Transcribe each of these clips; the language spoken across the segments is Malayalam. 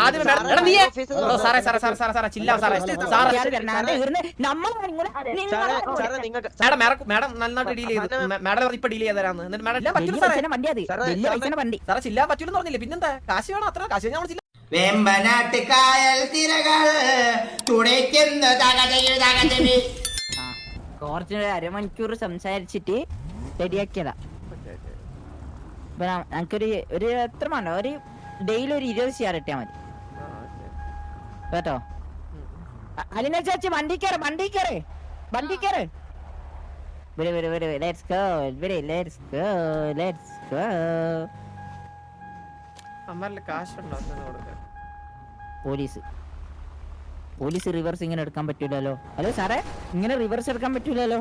ആദ്യം സാറേ ചില്ല സാറേ മാഡം നന്നായിട്ട് ഡീൽ ചെയ്ത് മാഡം ഇപ്പൊ ഡീൽ ചെയ്തരാന്ന് എന്നിട്ട് മാഡം സാറേ ചില്ലാൻ പറ്റൂലെന്ന് പറഞ്ഞില്ലേ പിന്നെന്താ കാശ് വേണം അത്ര കാശ് ഞാൻ ചില്ല വെമ്പനാട്ടുകായൽ തിരകൾ തുടിക്കുന്നു കുറച്ച് അരമണിക്കൂർ സംസാരിച്ചിട്ട് റെഡിയാക്കിയതാ. നമുക്കൊരു എത്ര വേണ്ട ഒരു ഡെയിലി ഒരു 20 ഷെയർ ഇട്ടാ മതി കേട്ടോ. അലിന ചേച്ചി വണ്ടി കയറ് ലെറ്റ്സ് ഗോ. പോലീസ് റിവേഴ്സ് ഇങ്ങനെ എടുക്കാൻ പറ്റൂലല്ലോ. ഹലോ സാറേ ഇങ്ങനെ റിവേഴ്സ് എടുക്കാൻ പറ്റൂലല്ലോ.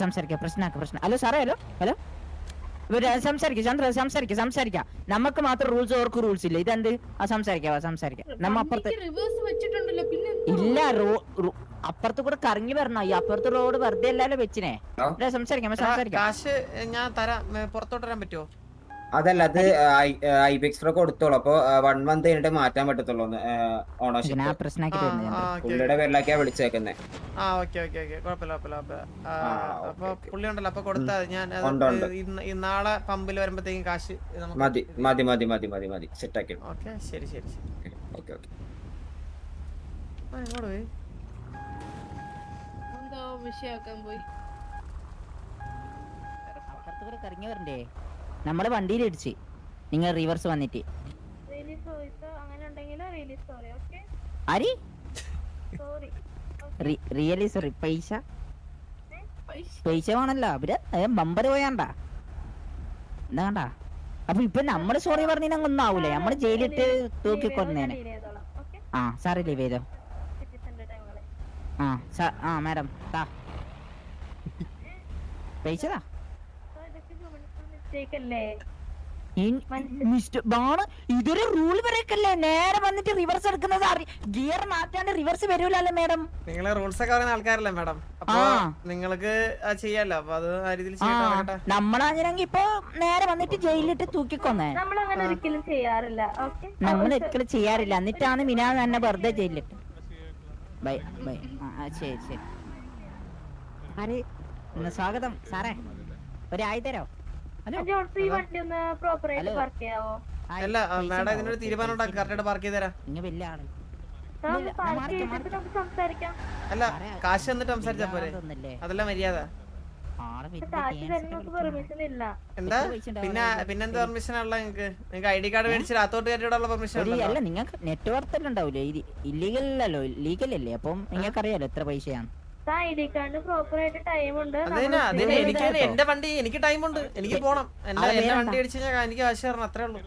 സംസാരിക്കാം പ്രശ്നം. ഹലോ സാറേ ഹലോ സംസാരിക്കാം. നമുക്ക് മാത്രം റൂൾസ് ഓർക്ക് റൂൾസ് ഇല്ല. ഇതെന്ത് സംസാരിക്കാം നമ്മ അപ്പുറത്ത് ഇല്ല അപ്പുറത്ത് കൂടെ കറങ്ങി വരണോ? ഈ അപ്പുറത്ത് റോഡ് വെറുതെ അല്ലല്ലോ വെച്ചിനെ. സംസാരിക്കാം കാശ് ഞാൻ തരാം പുറത്തോട്ട് വരാൻ പറ്റുമോ? അതല്ല അത് ഐബെക്സ് പ്രോ കൊടുത്തോളൂ. അപ്പൊ 1 മന്ത് കഴിഞ്ഞിട്ട് മാറ്റാൻ പറ്റത്തുള്ളൂ ഓണർഷിപ്പ്. പുള്ളിയുടെ പേരിലാക്കിയാ വിളിച്ചേക്കുന്നേ. അപ്പൊ പുള്ളി ഉണ്ടല്ലോ അപ്പൊ കൊടുത്താ ഞാൻ നാളെ പമ്പിൽ വരുമ്പത്തേക്കും കാശ് മതി സെറ്റാക്കി. ശരി ഓക്കെ കറങ്ങി വരണ്ടേ? നമ്മള് വണ്ടിയിൽ ഇടിച്ച് നിങ്ങൾ റിവേഴ്സ് വന്നിട്ട് റിയലി സോറി. പൈസ വേണല്ലോ അവര് ബമ്പർ പോയാണ്ടാ എന്താ കണ്ടാ. അപ്പൊ ഇപ്പൊ നമ്മള് സോറി പറഞ്ഞ ഒന്നും ആവൂലേ? നമ്മള് ജയിലിട്ട് തൂക്കിക്കൊന്നേനെ. സാറി ലീവ് ചെയ്തോ. മാഡം പൈസതാ ഇതൊരു റൂൾ വരേക്കല്ലേ നേരെ വന്നിട്ട് റിവേഴ്സ് എടുക്കുന്നത്. ഗിയർ മാറ്റാണ്ട് റിവേഴ്സ് വരൂലല്ലോ മാഡം. നിങ്ങളെ റൂൾസ് ഒക്കെ പറയുന്ന ആൾക്കാരല്ലേ മാഡം? അപ്പൊ നിങ്ങൾക്ക് ചെയ്യാലോ. അപ്പൊ അത് ആ രീതിയിൽ നമ്മളാണെങ്കിൽ ഇപ്പൊ നേരെ വന്നിട്ട് ജയിലിട്ട് തൂക്കിക്കൊന്നേ. നമ്മൾ ഒരിക്കലും ചെയ്യാറില്ല. എന്നിട്ടാണ് മിനാ തന്നെ വെറുതെ ജയിലിട്ട്. ബൈ ശരി സ്വാഗതം സാറേ. ഒരു ആയിരോ അല്ല മാഡം ഇതിനൊരു തീരുമാനം ഉണ്ടാക്കി കറക്റ്റായിട്ട് പാർക്ക് ചെയ്ത് തരാം. അല്ല കാശ് എന്നിട്ട് സംസാരിച്ചാ പോരെ? അതല്ല മര്യാദ. എന്താ പിന്നെന്താ പെർമിഷൻ ഉള്ള? നിങ്ങൾക്ക് ID കാർഡ് മേടിച്ചിട്ട് അത്തോട്ട് കയറ്റിയുള്ള പെർമിഷൻ അല്ല. നിങ്ങൾക്ക് നെറ്റ്വർക്ക് ഉണ്ടാവൂലേ? ലീഗൽ അല്ലല്ലോ, ലീഗൽ അല്ലേ? അപ്പം നിങ്ങൾക്ക് അറിയാലോ എത്ര പൈസയാണ്. എനിക്ക് എന്റെ വണ്ടി എനിക്ക് ടൈം ഉണ്ട്. എനിക്ക് പോണം. എന്റെ വണ്ടി അടിച്ചു കഴിഞ്ഞാൽ എനിക്ക് കാശ് തരണം. അത്രേ ഉള്ളൂ.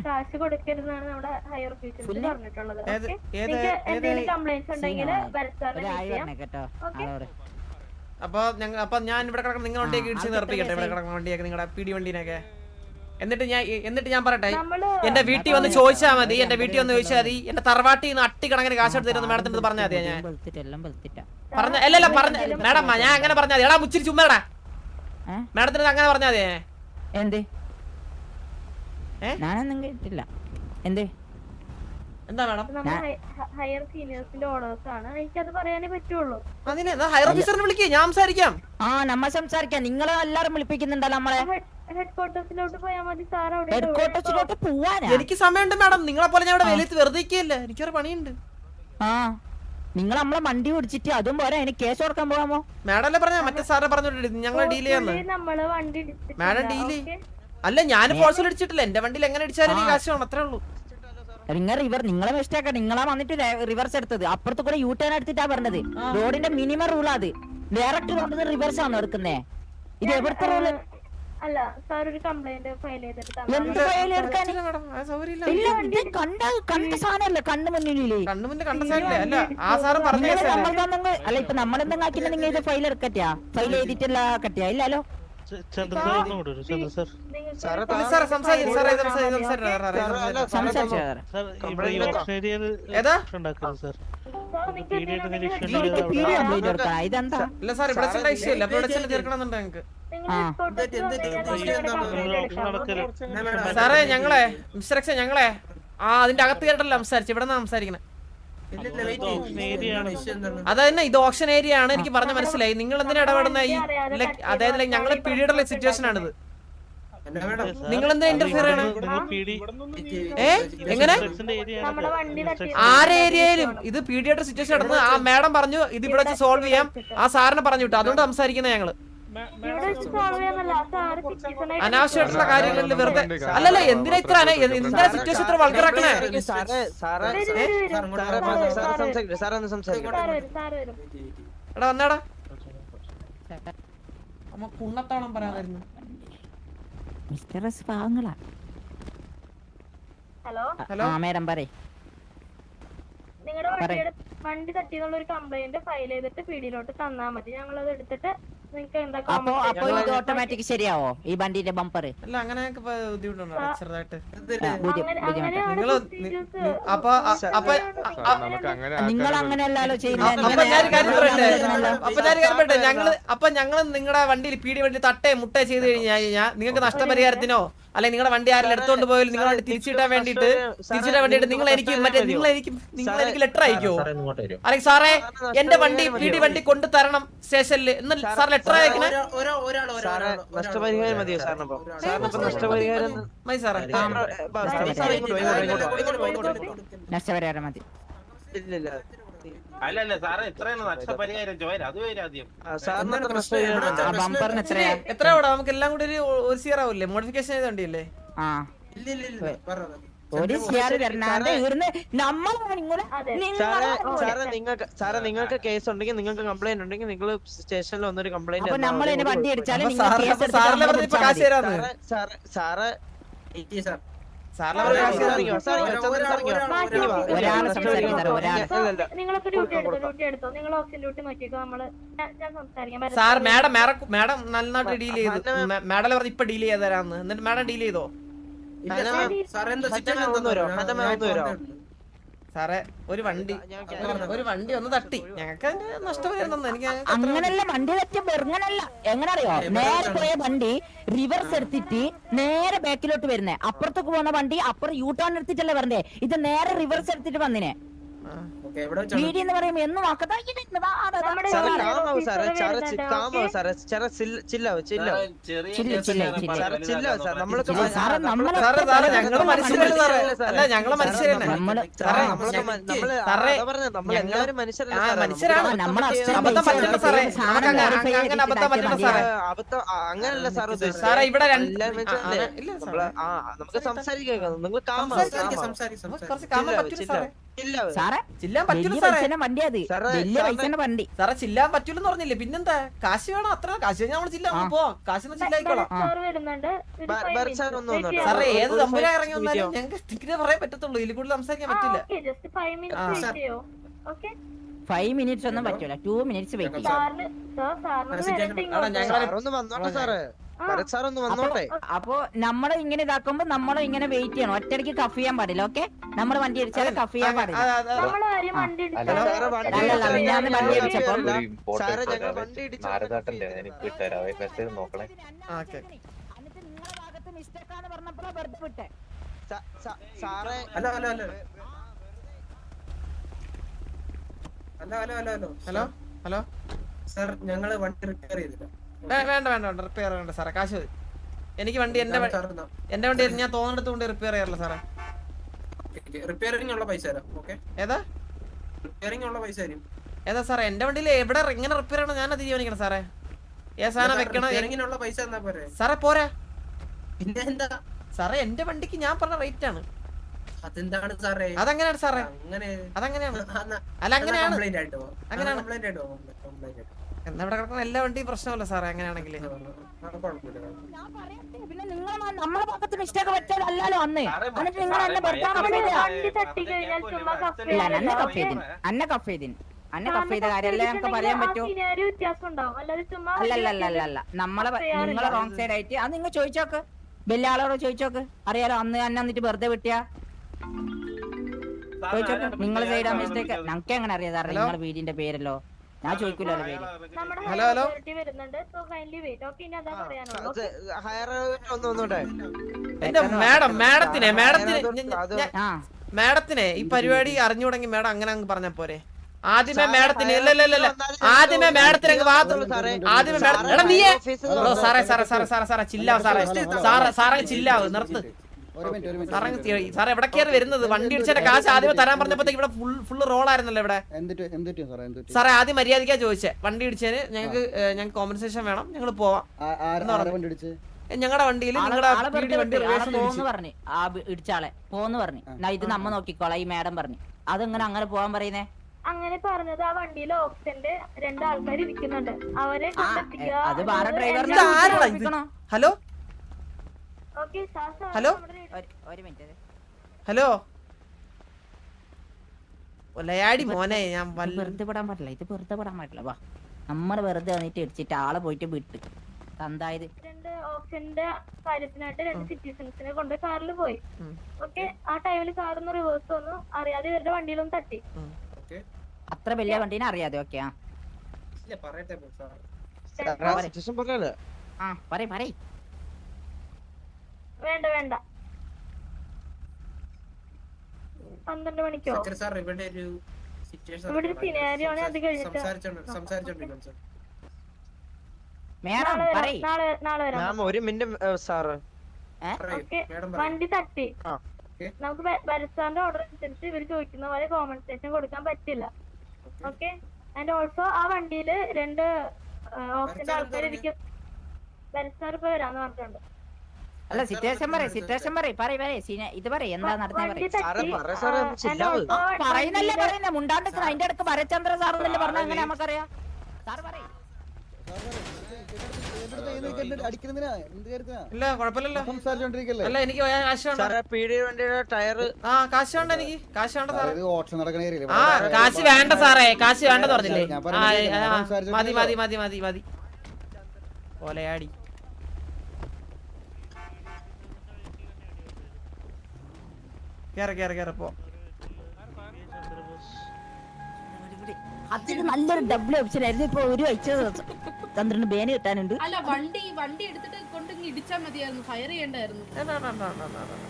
കാശ് കൊടുക്കരുതെന്നാണ് നമ്മുടെ ഹയർ ഓഫീസേഴ്സ് പറഞ്ഞിട്ടുള്ളത്. എന്തെങ്കിലും കംപ്ലൈന്റ്സ് ഉണ്ടെങ്കിൽ അപ്പൊ ഞാൻ ഇവിടെ കിടക്കണം. നിങ്ങൾ വണ്ടിയൊക്കെ ഇടിച്ച് നിർത്തിക്കട്ടെ. ഇവിടെ കിടക്കുന്ന വണ്ടിയൊക്കെ നിങ്ങളുടെ പിടി വണ്ടീനൊക്കെ. എന്നിട്ട് ഞാൻ പറയട്ടെ, എന്റെ വീട്ടിൽ വന്ന് ചോദിച്ചാൽ മതി. എന്റെ തറവാട്ടിൽ നിന്ന് അട്ടി കണക്കിന് കാശ് എടുത്ത് തരുന്ന മാഡത്തിന് പറഞ്ഞാൽ മതിയാ. ഞാൻ പറഞ്ഞ അല്ലല്ല പറഞ്ഞ മാഡം ഞാൻ അങ്ങനെ പറഞ്ഞാൽ മതി. എടാ മുച്ചിരി ചുമ്മാടാ മാഡത്തിന് അങ്ങനെ പറഞ്ഞാൽ മതി. എന്താ മാഡം? ഹയർ സീനിയേഴ്സിന്റെ ഓർഡേഴ്സ് ആണ്. എനിക്കത് പറയാനേ പറ്റുള്ളൂ. ഹയർ ഓഫീസറിനെ വിളിക്കേ, ഞാൻ സംസാരിക്കാം. നമ്മ സംസാരിക്കാം. നിങ്ങളെ എല്ലാരും വിളിപ്പിക്കുന്നുണ്ടല്ലോ നമ്മളെ. ഹെഡ്ക്വാർട്ടേഴ്സിലോട്ട് പോയാൽ മതി സാർ. ഹെഡ്ക്വാർട്ടേഴ്സിലോട്ട് പോവാനാ? എനിക്ക് സമയമുണ്ട് മാഡം. നിങ്ങളെ പോലെ ഞാൻ ഇവിടെ വെയിലത്ത് വെറുതെ ഇരിക്കുകയല്ല. എനിക്കൊരു പണിയുണ്ട്. നിങ്ങൾ നമ്മളെ വണ്ടി ഓടിച്ചിട്ട് അതും പോരാ എനിക്ക് കേസ് കൊടുക്കാൻ പോകാമോ? മാഡം അല്ലേ പറഞ്ഞ മറ്റേ സാറെ പറഞ്ഞോട്ട് ഞങ്ങൾ ഡീൽ ചെയ്യാന്ന്. മാഡം ഡീല് അല്ല, ഞാൻ ഫോഴ്സിൽ അടിച്ചിട്ടില്ല. എന്റെ വണ്ടിയിൽ എങ്ങനെ അടിച്ചാലും എനിക്ക് കാശ് വേണം. അത്രേ ഉള്ളൂ. നിങ്ങളെ മിസ്റ്റേക്കാ. നിങ്ങളാ വന്നിട്ട് റിവേഴ്സ് എടുത്തത്. അപ്പുറത്ത് കൂടെ യൂ ടേൺ എടുത്തിട്ടാ പറഞ്ഞത്. റോഡിന്റെ മിനിമം റൂൾ അത്. ഡയറക്റ്റ് റോഡിന് റിവേഴ്സ് ആണോ എടുക്കുന്നേ? ഇത് എവിടുത്തെ റൂള്? അല്ല സാർ ഒരു കംപ്ലൈന്റ് ഫയൽ ചെയ്തിട്ട് കണ്ട സാധനല്ലേ കണ്ണു മുന്നിലേ? അല്ല ഇപ്പൊ നമ്മളെന്തെങ്കിലും ആക്കില്ല. നിങ്ങൾ ഇത് ഫയൽ എടുക്കറ്റാ? ഫയൽ ചെയ്തിട്ടുള്ള കട്ടിയാ ഇല്ലല്ലോ. ഇതെന്താ? സാറേ ഞങ്ങളെ മിസ്റ്റർ എക്സ് ഞങ്ങളെ അതിന്റെ അകത്ത് കേട്ടല്ലോ സംസാരിച്ചു. ഇവിടെ നിന്നാ സംസാരിക്കണേ. അതന്നെ ഇത് ഓപ്ഷൻ ഏരിയ ആണ്, എനിക്ക് പറഞ്ഞ മനസ്സിലായി. നിങ്ങൾ എന്തിനാ ഇടപെടുന്ന ഈ അതായത് ഞങ്ങള് പിടിയുടെ സിറ്റുവേഷൻ ആണിത്. നിങ്ങൾ എന്തിനാ ഇന്റർഫിയർ ചെയ്യണം? എങ്ങനെ ആരെ ഏരിയയിലും ഇത് പീഡിയായിട്ട് സിറ്റുവേഷൻ നടന്നത് ആ മാഡം പറഞ്ഞു ഇത് ഇവിടെ വെച്ച് സോൾവ് ചെയ്യാം. ആ സാറിനെ പറഞ്ഞു വിട്ടു, അതുകൊണ്ട് സംസാരിക്കുന്നത് ഞങ്ങള്. അനാവശ്യമായിട്ടുള്ള കാര്യങ്ങളിൽ വെറുതെ അല്ലല്ല. എന്തിനാ ഇത്ര എന്തിനാ സിറ്റുവേഷൻ ഇത്ര വൾഗറാക്കണേ? എടാ വന്നേടാ അമ്മ കുണ്ണത്തോളം പറയാതായിരുന്നു. ഹലോ മേഡം പറയ്. നിങ്ങളുടെ വണ്ടി തട്ടിയെന്നുള്ള ഒരു കംപ്ലൈന്റ് ഫയൽ ചെയ്തിട്ട് പീഡിയിലോട്ട് തന്നാ മതി. ഞങ്ങളത് എടുത്തിട്ട് നിങ്ങൾക്ക് എന്താ അപ്പൊ ഇത് ഓട്ടോമാറ്റിക് ശരിയാവോ ഈ വണ്ടിന്റെ ബമ്പർ? അല്ല അങ്ങനെ ബുദ്ധിമുട്ടുണ്ടോ ചെറുതായിട്ട്? നിങ്ങൾ അങ്ങനെയല്ലോ ചെയ്യുന്നത്. അപ്പൊ ഞങ്ങള് നിങ്ങളുടെ വണ്ടിയിൽ പീഡി വണ്ടി തട്ടേ മുട്ടേ ചെയ്ത് കഴിഞ്ഞാൽ നിങ്ങൾക്ക് നഷ്ടപരിഹാരത്തിനോ അല്ലെങ്കിൽ നിങ്ങളുടെ വണ്ടി ആരും എടുത്തോണ്ട് പോയാലും നിങ്ങളുടെ വണ്ടി തിരിച്ചിടാൻ വേണ്ടിട്ട് നിങ്ങൾ എനിക്ക് ലെറ്റർ അയക്കോ? അല്ലെങ്കിൽ സാറേ എന്റെ വണ്ടി പീഡി വണ്ടി കൊണ്ടു തരണം സ്റ്റേഷനിൽ എന്ന് സാർ ലെറ്റർ അയക്കണേ. നഷ്ടപരിഹാരം മതിയോ സാറിന്? നഷ്ടപരിഹാരം മതി സാറേ, നഷ്ടപരിഹാരം മതി. ഇല്ലില്ല അല്ലല്ല സാറേ എത്രയാണ് നഷ്ടപരിഹാരം ചോദിച്ചു അത് വരും ആദ്യം. ബമ്പറിന് എത്രയാ? എത്ര കൂടെ നമുക്ക് എല്ലാം കൂടി ഒരു സിയർ ആവില്ലേ? മോഡിഫിക്കേഷൻ ചെയ്ത വണ്ടിയല്ലേ? ആ ഒരു സിയർ വരണാണ്ട് ഇവിടുന്ന് സാറേ നിങ്ങൾക്ക് കേസ് ഉണ്ടെങ്കിൽ നിങ്ങൾക്ക് കംപ്ലൈന്റ് ഉണ്ടെങ്കിൽ നിങ്ങൾ സ്റ്റേഷനിൽ വന്നൊരു കംപ്ലൈന്റ് നമ്മൾ വണ്ടി അടിച്ചാലും സാറ് നിങ്ങളൊക്കെ ഡ്യൂട്ടി എടുത്തോ. നിങ്ങൾ ഓപ്ഷൻ ഡ്യൂട്ടി നോക്കിക്കോ. ഞാൻ സംസാരിക്കാം. സാർ മാഡം നന്നായിട്ട് ഡീൽ ചെയ്തു. മാഡം പറഞ്ഞു ഇപ്പൊ ഡീൽ ചെയ്ത് തരാന്ന്. എന്നിട്ട് മാഡം ഡീൽ ചെയ്തോ? സാറേ ഒരു വണ്ടി ഒന്ന് തട്ടി ഞങ്ങൾക്ക് അതിന്റെ നഷ്ടപരിഹാരം തന്നു. എനിക്ക് അങ്ങനല്ല വണ്ടി തട്ടിയ വെറുങ്ങനല്ല. എങ്ങനെ അറിയോ? നേരെ പോയ വണ്ടി റിവേഴ്സ് എടുത്തിട്ട് നേരെ ബാക്കിലോട്ട് വരുന്നേ. അപ്പുറത്തേക്ക് പോകുന്ന വണ്ടി അപ്പുറം യൂ ടേൺ എടുത്തിട്ടല്ലേ വരണ്ടേ? ഇത് നേരെ റിവേഴ്സ് എടുത്തിട്ട് വന്നിനെ. വീഡിയോ എന്ന് പറയുമ്പോ എന്നും അങ്ങനല്ല സാറേ ഇവിടെ നമുക്ക് സംസാരിക്കാം. നിങ്ങൾ ചില്ലാൻ പറ്റൂല സാറേ. വണ്ടി സാറേ ചില്ലാൻ പറ്റൂലെന്ന് പറഞ്ഞില്ലേ? പിന്നെന്താ? കാശ് വേണം. അത്ര കാശ് നമ്മൾ ചില്ലാൻ പോവാം. കാശ് ചില്ലായിക്കോളാം. സാറേ ഏത് തമ്പുരാ ഇറങ്ങി വന്നാലും ഞങ്ങൾക്ക് ടിക്കറ്റ് പറയാൻ പറ്റത്തുള്ളൂ. ഇതിൽ കൂടുതൽ സംസാരിക്കാൻ പറ്റില്ല. 5 മിനിറ്റ്സ് ഒന്നും പറ്റൂല. 2 മിനിറ്റ്സ് വെയിറ്റ് അപ്പൊ നമ്മള് ഇങ്ങനെ ഇതാക്കുമ്പോ നമ്മള് ഇങ്ങനെ വെയിറ്റ് ചെയ്യണം. ഒറ്റയ്ക്ക് കഫ് ചെയ്യാൻ പാടില്ല. ഓക്കെ നമ്മള് വണ്ടി അടിച്ചാൽ കഫ് ചെയ്യാൻ പാടില്ല. ഞാൻ വണ്ടി അടിച്ചപ്പോ മിസ്റ്റേക്കാന്ന് പറഞ്ഞപ്പോഴാ വെറുതെ വിട്ടെ. ഹലോ ഹലോ സാർ ഞങ്ങള് വണ്ടി റിപ്പയർ ചെയ്തില്ല. വേണ്ട റിപ്പയർ വേണ്ട സാറേ. കാശ് മതി. എനിക്ക് വണ്ടി എന്റെ വണ്ടി ഞാൻ തോന്നിടത്തുകൊണ്ട് റിപ്പയർ ചെയ്യാറില്ല സാറേ. റിപ്പയറിംഗ് ഉള്ള പൈസ തരാം. ഓക്കെ ഏതാ റിപ്പയറിംഗ് ഉള്ള പൈസ തരും. ഏതാ സാറേ? എന്റെ വണ്ടിയിൽ എവിടെ എങ്ങനെ റിപ്പയർ ചെയ്യണം ഞാൻ അത് തീരുമാനിക്കണം സാറേ. ഏത് സാധനം വെക്കണം പൈസ എന്നാ പോരെ സാറേ? പോരാ. പിന്നെ എന്താ സാറേ എന്റെ വണ്ടിക്ക് ഞാൻ പറഞ്ഞ റേറ്റ് ആണ്. അതെന്താണ് സാറേ? അതെങ്ങനെയാണ് സാറേ? അതങ്ങനെയാണ്. അല്ല അങ്ങനെയാണ്. എന്നാ ഇവിടെ കിടക്കുന്ന എല്ലാ വണ്ടിയും പ്രശ്നമല്ല സാറേ. അങ്ങനെയാണെങ്കിൽ പിന്നെ നിങ്ങൾ നമ്മളെ ഭാഗത്ത് മിസ്റ്റേക്ക് പറ്റാതല്ലോ അന്ന്. എന്നിട്ട് നിങ്ങൾ എന്നെ അന്നെ കഫ് ചെയ്ത കാര്യമല്ലേ ഞങ്ങൾക്ക് പറയാൻ പറ്റൂ? അല്ലല്ല നിങ്ങളെ റോങ് സൈഡ് ആയിട്ട് അത് നിങ്ങൾ ചോദിച്ചോക്ക്. വലിയ ആളോട് ചോദിച്ചോക്ക്. അറിയാലോ അന്ന് അന്നെ വന്നിട്ട് വെറുതെ വിട്ടിയാ ചോദിച്ചോക്ക്. നിങ്ങൾ സൈഡാ മിസ്റ്റേക്ക്. ഞങ്ങൾക്ക് എങ്ങനെ അറിയാം സാറേ? നിങ്ങളെ വീടിന്റെ പേരല്ലോ ഞാൻ ചോദിക്കൂലല്ലോ പേര്. നമ്മുടെ ഹലോ, ഹലോ. അതോറിറ്റി വരുന്നുണ്ട്. So kindly wait. ഓക്കെ, ഇനി അതാ പറയാനുള്ളൂ. ഓക്കെ. ഹയർ ഒന്നുകൂടെ എന്റെ മാഡത്തിനെ ഈ പരിപാടി അറിഞ്ഞു തുടങ്ങി മാഡം അങ്ങനെ അങ്ങ് പറഞ്ഞ പോരെ. ആദ്യമേ മാഡത്തിന് ഇല്ല ആദ്യമേ മാഡത്തിന് അങ്ങ് ആദ്യമേ മാഡം നീ സാറേ ചില്ലാവ് സാറേ ചില്ലാവ് നിർത്ത് സാറേ എവിടെ കയറി വരുന്നത്? വണ്ടി ഇടിച്ചതിന്റെ കാശ് ആദ്യമേ തരാൻ പറഞ്ഞപ്പോഴത്തേക്ക് ഇവിടെ ഫുള്ള് റോളായിരുന്നല്ലോ ഇവിടെ. സാറേ ആദ്യം മര്യാദയ്ക്കാ ചോദിച്ചേ. വണ്ടി ഇടിച്ചതിന് ഞങ്ങൾക്ക് കോമ്പൻസേഷൻ വേണം, ഞങ്ങൾ പോവാം. ഞങ്ങളുടെ വണ്ടിയിൽ പോന്ന് പറഞ്ഞു, ആ ഇടിച്ചാളെ പോന്ന് പറഞ്ഞു. ഇത് നമ്മ നോക്കിക്കോളാം ഈ മാഡം പറഞ്ഞു. അതെങ്ങനെ അങ്ങനെ പോവാൻ പറയുന്നേ? അങ്ങനെ പറഞ്ഞത് ആ വണ്ടിയിൽ ഓപ്ഷന്റെ 2 ആൾക്കാർ ഇരിക്കുന്നുണ്ട്. അവരെ അത് വേറെ ഡ്രൈവറിനെ. Hello okay. ഹലോ ഒരു മിനിറ്റ്. ഹലോ ഒലയാടി മോനെ, ഞാൻ വെറുതെ വിടാൻ പറ്റില്ല, ഇത് വെറുതെ വിടാൻ പറ്റില്ല. വാ, നമ്മള് വെറുതെ വന്നിട്ട് ഇടിച്ചിട്ട് ആളെ പോയിട്ട് വിട്ട് തന്തായത്. 2 ഓപ്ഷന്റെ കാര്യത്തിനായിട്ട് 2 സിറ്റിസൺസിനെ കൊണ്ട് കാറിൽ പോയി. ഓക്കെ, ആ ടൈമിൽ കാറിന്ന് റിവേഴ്സ് വന്നു, അറിയാതെ ഇവരുടെ വണ്ടിയിലൊന്നും തട്ടി. അത്ര വലിയ വണ്ടീനെ അറിയാതെ. ഓക്കെ, പറയട്ടെ സിറ്റുവേഷൻ പറഞ്ഞല്ലേ. പറയ്. വേണ്ട 12 മണിക്കോ സാർ ഇവിടെ ഒരു സിറ്റുവേഷൻ ഇവിടെ ഒരു സിനാരിയോ ആണ്. അത് കഴിഞ്ഞിട്ട് സംസാരിച്ചോണ്ടിരിക്കും സാർ. മേഡം പറയ്. നാളെ വരാം. മാം ഒരു മിനിറ്റ് സാറ്. ഓക്കെ, വണ്ടി തട്ടി. നമുക്ക് ഭരത് ഓർഡർ അനുസരിച്ച് ഇവർ ചോദിക്കുന്ന പോലെ കോമ്പൻസേഷൻ കൊടുക്കാൻ പറ്റില്ല. ഓക്കെ, ആൻഡ് ഓൾസോ ആ വണ്ടിയില് 2 ഓപ്ഷന്റെ ആൾക്കാർ ഇരിക്കും. ഭരത് സാർ ഇപ്പൊ വരാന്ന് പറഞ്ഞിട്ടുണ്ട്. അല്ല സിറ്റുവേഷൻ പറയ്. ഇത് പറയ്, എന്താ നടന്നത് പറയുന്നല്ലേ പറയുന്നേ. മുണ്ടാണ്ട് അതിന്റെ അടുത്ത് ഭരചന്ദ്ര സാറെന്നല്ലേ പറഞ്ഞ, അങ്ങനെ നമുക്കറിയാം. സാറ് പറയ്. ഇല്ല കുഴപ്പമില്ലല്ലോ. അല്ല എനിക്ക് കാശ് വേണ്ട. ടയർ കാശ് വേണ്ട, എനിക്ക് കാശ് വേണ്ട സാറേ. കാശ് വേണ്ട സാറേ, കാശ് വേണ്ടെന്ന് പറഞ്ഞില്ലേ? മതി ഒലയാടി. കേറ് പോ. അതിന് നല്ലൊരു ഡബിൾ ഓപ്ഷൻ ആയിരുന്നു. ഇപ്പൊ ഒരു ചന്ദ്രന് ബേന് കിട്ടാനുണ്ട്. അല്ല വണ്ടി എടുത്തിട്ട് കൊണ്ടിങ്ങ് ഇടിച്ചാ മതിയായിരുന്നു, ഫയർ ചെയ്യണ്ടായിരുന്നു.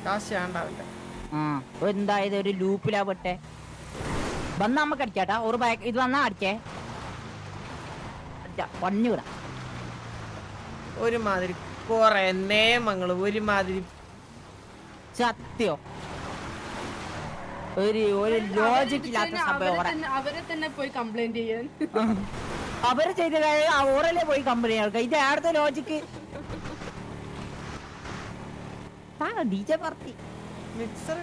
കാശ് വേണ്ടാവില്ല. എന്തായത് ഒരു ലൂപ്പിലാവട്ടെ. വന്നാ നമ്മക്ക് അടിക്കാട്ടാ. ഒരു ബാക്ക് ഇത് വന്നാ അടിക്കേ പഞ്ഞുവിടാ. ഒരുമാതിരി കൊറേ നിയമങ്ങള്, ഒരുമാതിരി സത്യോ ഒരു ലോജിക് ഇല്ലാത്ത സംഭവം. അവരെ തന്നെ പോയി കംപ്ലൈന്റ് ചെയ്യാൻ. അവര് ചെയ്ത കാര്യം ഓറല്ലേ പോയി കമ്പനി ആൾക്കാർ. ഇത് ആടത്തെ logic. D J party mixer